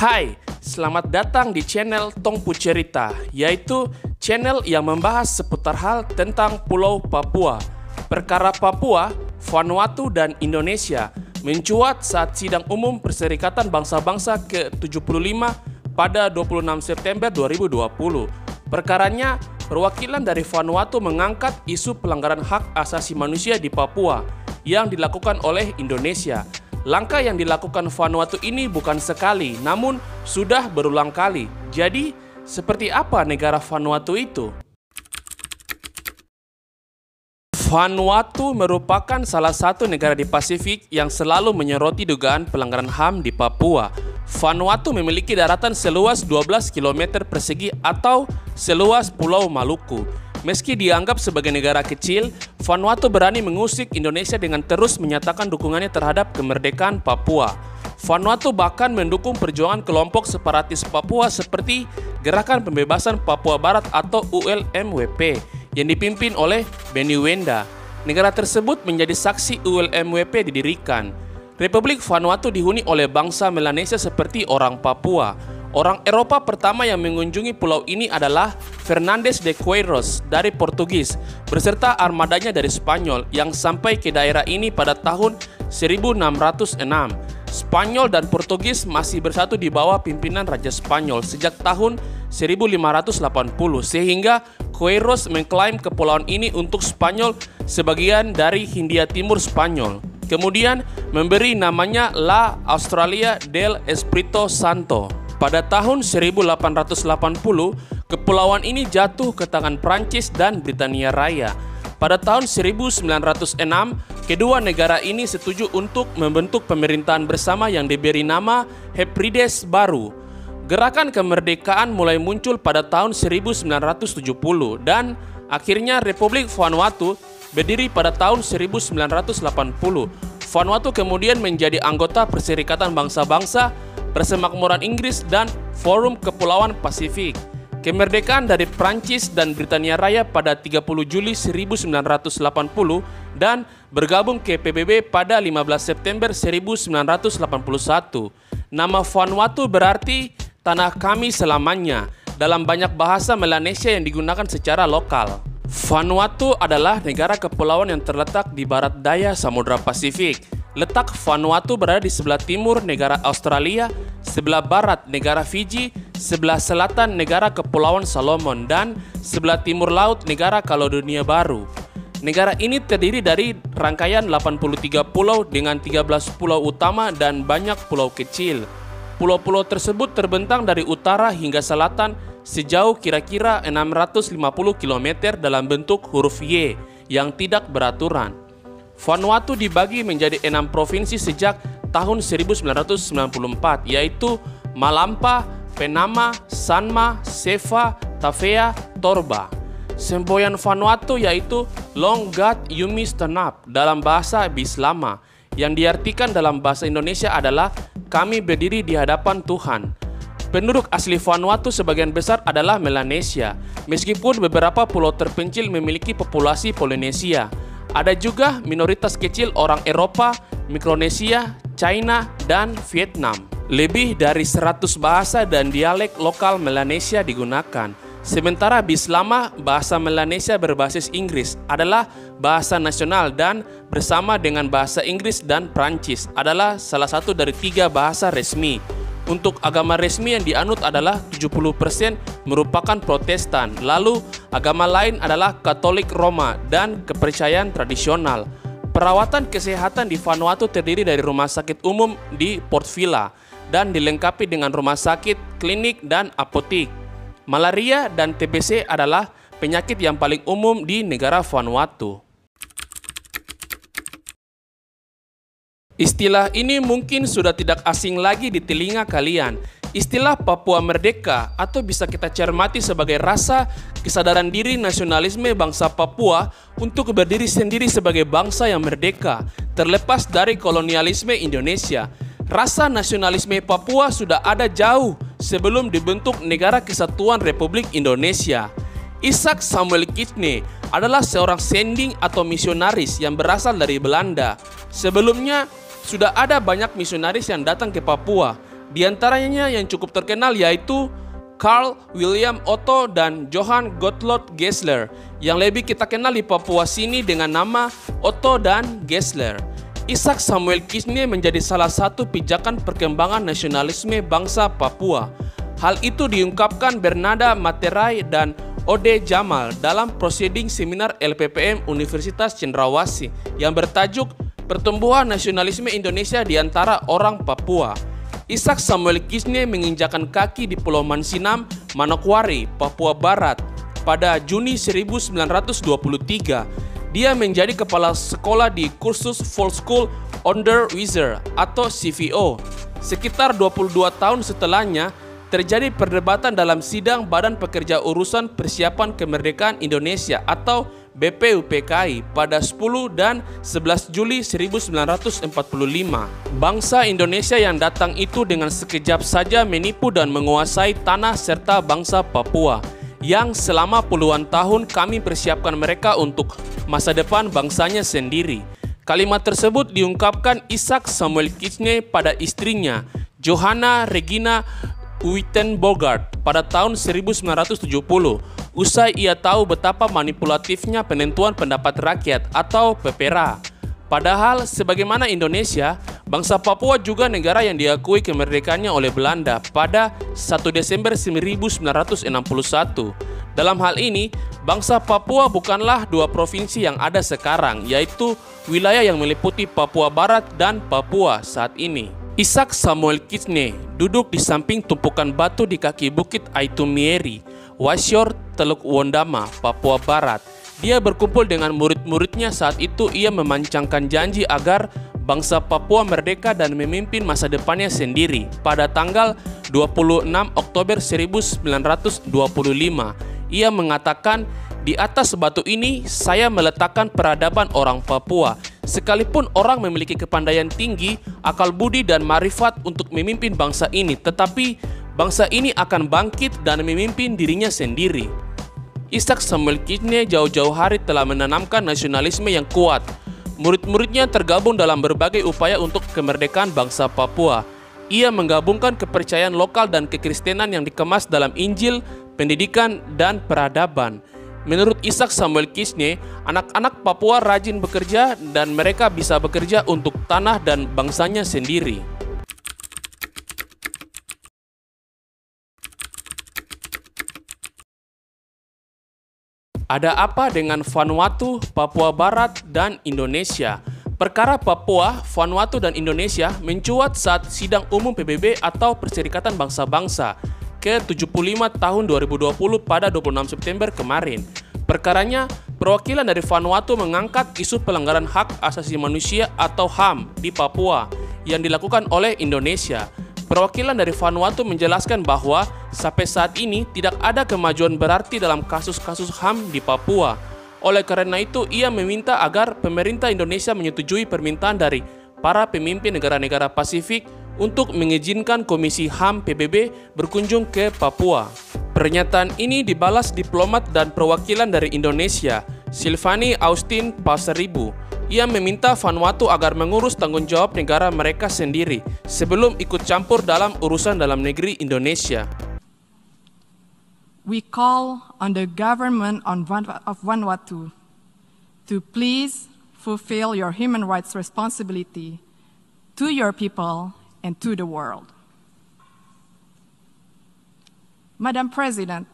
Hai, selamat datang di channel Tongpu Cerita, yaitu channel yang membahas seputar hal tentang Pulau Papua. Perkara Papua, Vanuatu, dan Indonesia mencuat saat sidang umum Perserikatan Bangsa-Bangsa ke-75 pada 26 September 2020. Perkaranya, perwakilan dari Vanuatu mengangkat isu pelanggaran hak asasi manusia di Papua yang dilakukan oleh Indonesia. Langkah yang dilakukan Vanuatu ini bukan sekali, namun sudah berulang kali. Jadi, seperti apa negara Vanuatu itu? Vanuatu merupakan salah satu negara di Pasifik yang selalu menyoroti dugaan pelanggaran HAM di Papua. Vanuatu memiliki daratan seluas 12 km persegi atau seluas Pulau Maluku. Meski dianggap sebagai negara kecil, Vanuatu berani mengusik Indonesia dengan terus menyatakan dukungannya terhadap kemerdekaan Papua. Vanuatu bahkan mendukung perjuangan kelompok separatis Papua seperti Gerakan Pembebasan Papua Barat atau ULMWP yang dipimpin oleh Benny Wenda. Negara tersebut menjadi saksi ULMWP didirikan. Republik Vanuatu dihuni oleh bangsa Melanesia seperti orang Papua. Orang Eropa pertama yang mengunjungi pulau ini adalah Fernandes de Queiroz dari Portugis beserta armadanya dari Spanyol yang sampai ke daerah ini pada tahun 1606. Spanyol dan Portugis masih bersatu di bawah pimpinan Raja Spanyol sejak tahun 1580 sehingga Queiroz mengklaim kepulauan ini untuk Spanyol sebagian dari Hindia Timur Spanyol. Kemudian memberi namanya La Australia del Espírito Santo. Pada tahun 1880, kepulauan ini jatuh ke tangan Prancis dan Britania Raya. Pada tahun 1906, kedua negara ini setuju untuk membentuk pemerintahan bersama yang diberi nama Hebrides Baru. Gerakan kemerdekaan mulai muncul pada tahun 1970 dan akhirnya Republik Vanuatu berdiri pada tahun 1980. Vanuatu kemudian menjadi anggota Perserikatan Bangsa-Bangsa, Persemakmuran Inggris, dan Forum Kepulauan Pasifik. Kemerdekaan dari Prancis dan Britania Raya pada 30 Juli 1980 dan bergabung ke PBB pada 15 September 1981. Nama Vanuatu berarti tanah kami selamanya dalam banyak bahasa Melanesia yang digunakan secara lokal. Vanuatu adalah negara kepulauan yang terletak di barat daya Samudra Pasifik. Letak Vanuatu berada di sebelah timur negara Australia, sebelah barat negara Fiji, sebelah selatan negara Kepulauan Solomon, dan sebelah timur laut negara Kaledonia Baru. Negara ini terdiri dari rangkaian 83 pulau dengan 13 pulau utama dan banyak pulau kecil. Pulau-pulau tersebut terbentang dari utara hingga selatan sejauh kira-kira 650 km dalam bentuk huruf Y yang tidak beraturan. Vanuatu dibagi menjadi 6 provinsi sejak tahun 1994, yaitu Malampa, Penama, Sanma, Sefa, Tafea, Torba. Semboyan Vanuatu yaitu Long God Yumis Tenap dalam bahasa Bislama, yang diartikan dalam bahasa Indonesia adalah kami berdiri di hadapan Tuhan. Penduduk asli Vanuatu sebagian besar adalah Melanesia, meskipun beberapa pulau terpencil memiliki populasi Polinesia. Ada juga minoritas kecil orang Eropa, Mikronesia, China, dan Vietnam. Lebih dari 100 bahasa dan dialek lokal Melanesia digunakan. Sementara Bislama, bahasa Melanesia berbasis Inggris, adalah bahasa nasional dan bersama dengan bahasa Inggris dan Prancis adalah salah satu dari 3 bahasa resmi. Untuk agama resmi yang dianut adalah 70% merupakan Protestan, lalu agama lain adalah Katolik Roma dan kepercayaan tradisional. Perawatan kesehatan di Vanuatu terdiri dari rumah sakit umum di Port Vila dan dilengkapi dengan rumah sakit, klinik, dan apotik. Malaria dan TBC adalah penyakit yang paling umum di negara Vanuatu. Istilah ini mungkin sudah tidak asing lagi di telinga kalian. Istilah Papua Merdeka atau bisa kita cermati sebagai rasa kesadaran diri nasionalisme bangsa Papua untuk berdiri sendiri sebagai bangsa yang merdeka, terlepas dari kolonialisme Indonesia. Rasa nasionalisme Papua sudah ada jauh sebelum dibentuk Negara Kesatuan Republik Indonesia. Ishak Samuel Kitne adalah seorang sending atau misionaris yang berasal dari Belanda. Sebelumnya, sudah ada banyak misionaris yang datang ke Papua. Di antaranya yang cukup terkenal yaitu Carl William Otto dan Johann Gottlob Gessler, yang lebih kita kenal di Papua sini dengan nama Otto dan Gessler. Isaac Samuel Kizne menjadi salah satu pijakan perkembangan nasionalisme bangsa Papua. Hal itu diungkapkan Bernarda Materai dan Ode Jamal dalam proceeding seminar LPPM Universitas Cendrawasih yang bertajuk Pertumbuhan Nasionalisme Indonesia di Antara Orang Papua. Isaac Samuel Kizne menginjakan kaki di Pulau Mansinam, Manokwari, Papua Barat pada Juni 1923. Dia menjadi kepala sekolah di kursus Volksschule Onderwijzer atau CVO. Sekitar 22 tahun setelahnya, terjadi perdebatan dalam sidang Badan Pekerja Urusan Persiapan Kemerdekaan Indonesia atau BPUPKI pada 10 dan 11 Juli 1945. Bangsa Indonesia yang datang itu dengan sekejap saja menipu dan menguasai tanah serta bangsa Papua, yang selama puluhan tahun kami persiapkan mereka untuk masa depan bangsanya sendiri. Kalimat tersebut diungkapkan Isaac Samuel Kizne pada istrinya, Johanna Regina Uitenbogart, pada tahun 1970. Usai ia tahu betapa manipulatifnya penentuan pendapat rakyat atau PPRA. Padahal sebagaimana Indonesia, bangsa Papua juga negara yang diakui kemerdekaannya oleh Belanda pada 1 Desember 1961. Dalam hal ini, bangsa Papua bukanlah dua provinsi yang ada sekarang, yaitu wilayah yang meliputi Papua Barat dan Papua saat ini. Isaac Samuel Kizne duduk di samping tumpukan batu di kaki bukit Aitumieri, Wasior, Teluk Wondama, Papua Barat. Dia berkumpul dengan murid-muridnya. Saat itu ia memancangkan janji agar bangsa Papua merdeka dan memimpin masa depannya sendiri. Pada tanggal 26 Oktober 1925, ia mengatakan, "Di atas batu ini saya meletakkan peradaban orang Papua. Sekalipun orang memiliki kepandaian tinggi, akal budi dan marifat untuk memimpin bangsa ini, tetapi bangsa ini akan bangkit dan memimpin dirinya sendiri." Isaac Samuel Kizne jauh-jauh hari telah menanamkan nasionalisme yang kuat. Murid-muridnya tergabung dalam berbagai upaya untuk kemerdekaan bangsa Papua. Ia menggabungkan kepercayaan lokal dan kekristenan yang dikemas dalam Injil, pendidikan, dan peradaban. Menurut Isaac Samuel Kizne, anak-anak Papua rajin bekerja dan mereka bisa bekerja untuk tanah dan bangsanya sendiri. Ada apa dengan Vanuatu, Papua Barat, dan Indonesia? Perkara Papua, Vanuatu, dan Indonesia mencuat saat Sidang Umum PBB atau Perserikatan Bangsa-Bangsa ke-75 tahun 2020 pada 26 September kemarin. Perkaranya, perwakilan dari Vanuatu mengangkat isu pelanggaran hak asasi manusia atau HAM di Papua yang dilakukan oleh Indonesia. Perwakilan dari Vanuatu menjelaskan bahwa sampai saat ini tidak ada kemajuan berarti dalam kasus-kasus HAM di Papua. Oleh karena itu, ia meminta agar pemerintah Indonesia menyetujui permintaan dari para pemimpin negara-negara Pasifik untuk mengizinkan Komisi HAM PBB berkunjung ke Papua. Pernyataan ini dibalas diplomat dan perwakilan dari Indonesia, Silvani Austin Pasaribu. Ia meminta Vanuatu agar mengurus tanggung jawab negara mereka sendiri sebelum ikut campur dalam urusan dalam negeri Indonesia. We call on the government of Vanuatu to please fulfill your human rights responsibility to your people and to the world. Madam President,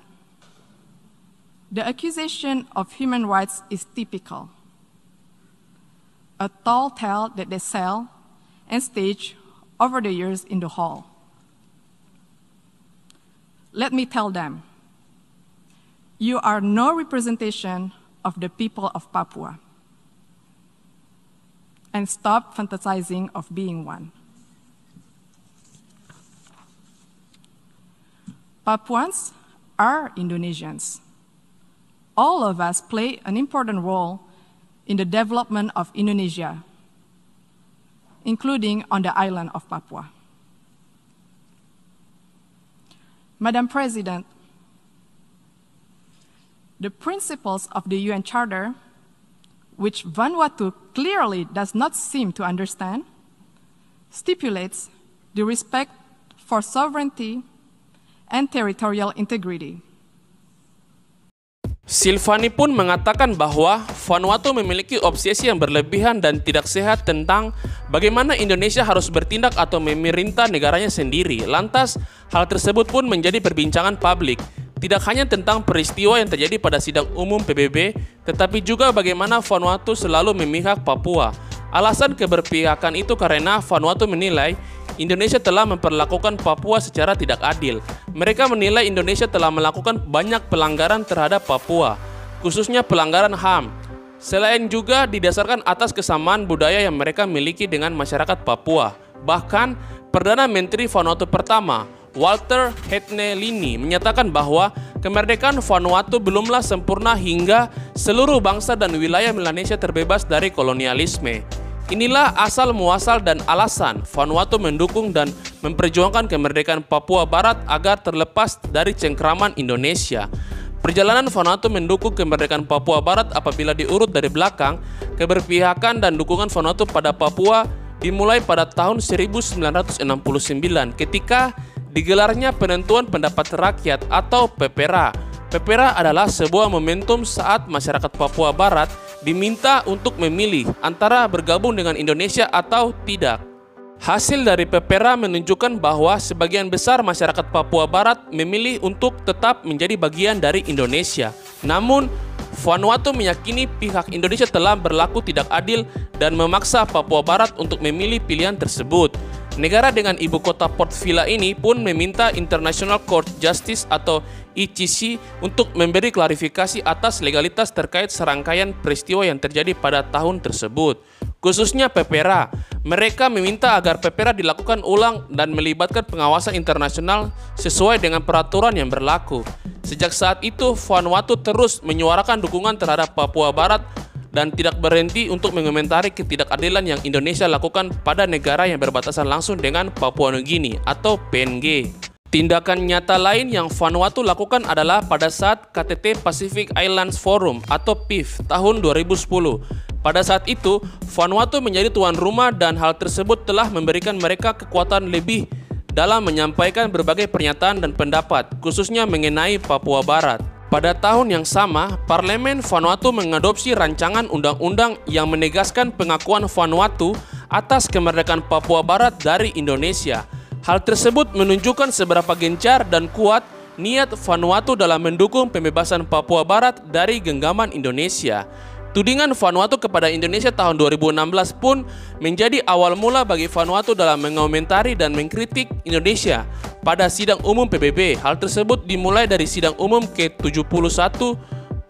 the accusation of human rights is typical. A tall tale that they sell and stage over the years in the hall. Let me tell them, you are no representation of the people of Papua. And stop fantasizing of being one. Papuans are Indonesians. All of us play an important role in the development of Indonesia, including on the island of Papua. Madam President, the principles of the UN Charter, which Vanuatu clearly does not seem to understand, stipulates the respect for sovereignty and territorial integrity. Silvani pun mengatakan bahwa Vanuatu memiliki obsesi yang berlebihan dan tidak sehat tentang bagaimana Indonesia harus bertindak atau memerintah negaranya sendiri. Lantas, hal tersebut pun menjadi perbincangan publik. Tidak hanya tentang peristiwa yang terjadi pada sidang umum PBB, tetapi juga bagaimana Vanuatu selalu memihak Papua. Alasan keberpihakan itu karena Vanuatu menilai Indonesia telah memperlakukan Papua secara tidak adil. Mereka menilai Indonesia telah melakukan banyak pelanggaran terhadap Papua, khususnya pelanggaran HAM. Selain juga didasarkan atas kesamaan budaya yang mereka miliki dengan masyarakat Papua. Bahkan, Perdana Menteri Vanuatu pertama, Walter Hetnelini, menyatakan bahwa kemerdekaan Vanuatu belumlah sempurna hingga seluruh bangsa dan wilayah Melanesia terbebas dari kolonialisme. Inilah asal muasal dan alasan Vanuatu mendukung dan memperjuangkan kemerdekaan Papua Barat agar terlepas dari cengkraman Indonesia. Perjalanan Vanuatu mendukung kemerdekaan Papua Barat apabila diurut dari belakang, keberpihakan dan dukungan Vanuatu pada Papua dimulai pada tahun 1969 ketika digelarnya penentuan pendapat rakyat atau PPRA. PPRA adalah sebuah momentum saat masyarakat Papua Barat diminta untuk memilih antara bergabung dengan Indonesia atau tidak. Hasil dari PPRA menunjukkan bahwa sebagian besar masyarakat Papua Barat memilih untuk tetap menjadi bagian dari Indonesia. Namun, Vanuatu meyakini pihak Indonesia telah berlaku tidak adil dan memaksa Papua Barat untuk memilih pilihan tersebut. Negara dengan ibu kota Port Vila ini pun meminta International Court Justice atau ICC untuk memberi klarifikasi atas legalitas terkait serangkaian peristiwa yang terjadi pada tahun tersebut. Khususnya PPRA, mereka meminta agar PPRA dilakukan ulang dan melibatkan pengawasan internasional sesuai dengan peraturan yang berlaku. Sejak saat itu, Vanuatu terus menyuarakan dukungan terhadap Papua Barat dan tidak berhenti untuk mengomentari ketidakadilan yang Indonesia lakukan pada negara yang berbatasan langsung dengan Papua Nugini atau PNG. Tindakan nyata lain yang Vanuatu lakukan adalah pada saat KTT Pacific Islands Forum atau PIF tahun 2010. Pada saat itu, Vanuatu menjadi tuan rumah dan hal tersebut telah memberikan mereka kekuatan lebih dalam menyampaikan berbagai pernyataan dan pendapat, khususnya mengenai Papua Barat. Pada tahun yang sama, Parlemen Vanuatu mengadopsi rancangan undang-undang yang menegaskan pengakuan Vanuatu atas kemerdekaan Papua Barat dari Indonesia. Hal tersebut menunjukkan seberapa gencar dan kuat niat Vanuatu dalam mendukung pembebasan Papua Barat dari genggaman Indonesia. Tudingan Vanuatu kepada Indonesia tahun 2016 pun menjadi awal mula bagi Vanuatu dalam mengomentari dan mengkritik Indonesia pada sidang umum PBB. Hal tersebut dimulai dari sidang umum ke-71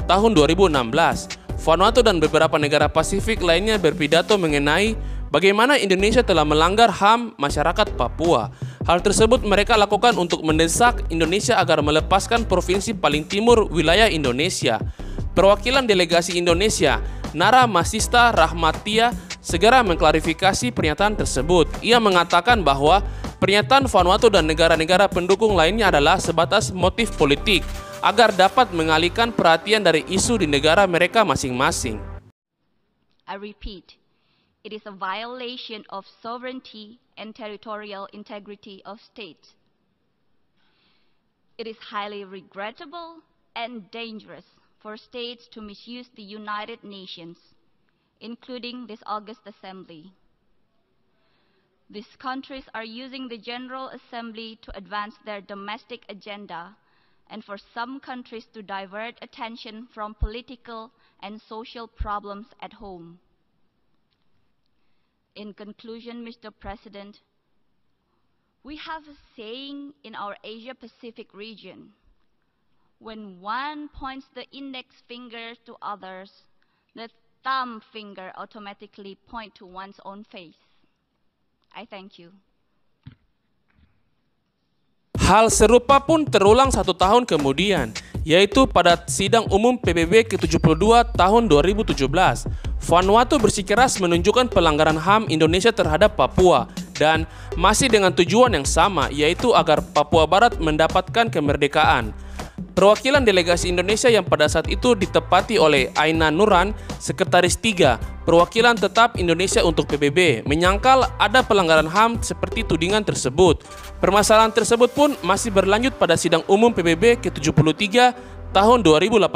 tahun 2016. Vanuatu dan beberapa negara Pasifik lainnya berpidato mengenai bagaimana Indonesia telah melanggar HAM masyarakat Papua. Hal tersebut mereka lakukan untuk mendesak Indonesia agar melepaskan provinsi paling timur wilayah Indonesia. Perwakilan delegasi Indonesia, Nara Masista Rahmatia, segera mengklarifikasi pernyataan tersebut. Ia mengatakan bahwa pernyataan Vanuatu dan negara-negara pendukung lainnya adalah sebatas motif politik agar dapat mengalihkan perhatian dari isu di negara mereka masing-masing. I repeat, it is a violation of sovereignty and territorial integrity of states. It is highly regrettable and dangerous for states to misuse the United Nations, including this August Assembly. These countries are using the General Assembly to advance their domestic agenda and for some countries to divert attention from political and social problems at home. In conclusion, Mr. President, we have a saying in our Asia-Pacific region: when one points the index finger to others, the thumb finger automatically point to one's own face. I thank you. Hal serupa pun terulang 1 tahun kemudian, yaitu pada sidang umum PBB ke-72 tahun 2017. Vanuatu bersikeras menunjukkan pelanggaran HAM Indonesia terhadap Papua dan masih dengan tujuan yang sama, yaitu agar Papua Barat mendapatkan kemerdekaan. Perwakilan delegasi Indonesia yang pada saat itu ditepati oleh Aina Nuran, Sekretaris 3, Perwakilan Tetap Indonesia untuk PBB, menyangkal ada pelanggaran HAM seperti tudingan tersebut. Permasalahan tersebut pun masih berlanjut pada sidang umum PBB ke-73 tahun 2018.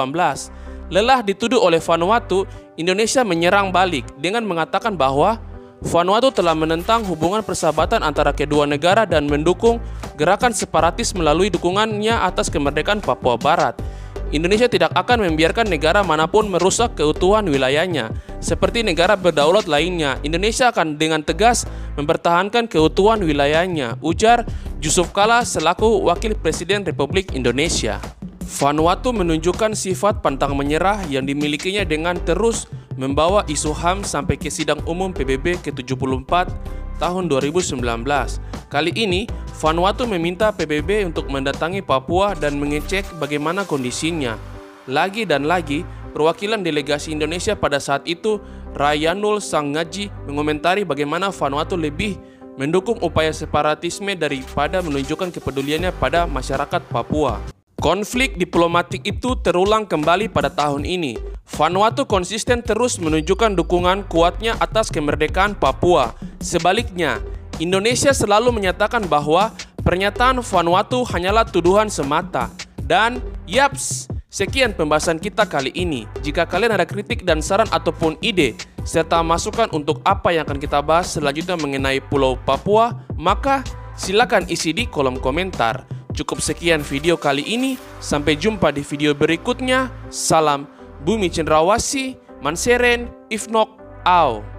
Lelah dituduh oleh Vanuatu, Indonesia menyerang balik dengan mengatakan bahwa Vanuatu telah menentang hubungan persahabatan antara kedua negara dan mendukung gerakan separatis melalui dukungannya atas kemerdekaan Papua Barat. Indonesia tidak akan membiarkan negara manapun merusak keutuhan wilayahnya. Seperti negara berdaulat lainnya, Indonesia akan dengan tegas mempertahankan keutuhan wilayahnya, ujar Yusuf Kala selaku Wakil Presiden Republik Indonesia. Vanuatu menunjukkan sifat pantang menyerah yang dimilikinya dengan terus membawa isu HAM sampai ke sidang umum PBB ke-74 tahun 2019. Kali ini, Vanuatu meminta PBB untuk mendatangi Papua dan mengecek bagaimana kondisinya. Lagi dan lagi, perwakilan delegasi Indonesia pada saat itu, Rayanul Sangaji, mengomentari bagaimana Vanuatu lebih mendukung upaya separatisme daripada menunjukkan kepeduliannya pada masyarakat Papua. Konflik diplomatik itu terulang kembali pada tahun ini. Vanuatu konsisten terus menunjukkan dukungan kuatnya atas kemerdekaan Papua. Sebaliknya, Indonesia selalu menyatakan bahwa pernyataan Vanuatu hanyalah tuduhan semata. Dan, yaps, sekian pembahasan kita kali ini. Jika kalian ada kritik dan saran ataupun ide, serta masukan untuk apa yang akan kita bahas selanjutnya mengenai Pulau Papua, maka silakan isi di kolom komentar. Cukup sekian video kali ini, sampai jumpa di video berikutnya. Salam Bumi Cendrawasih, Manseren, Ifnok, Au.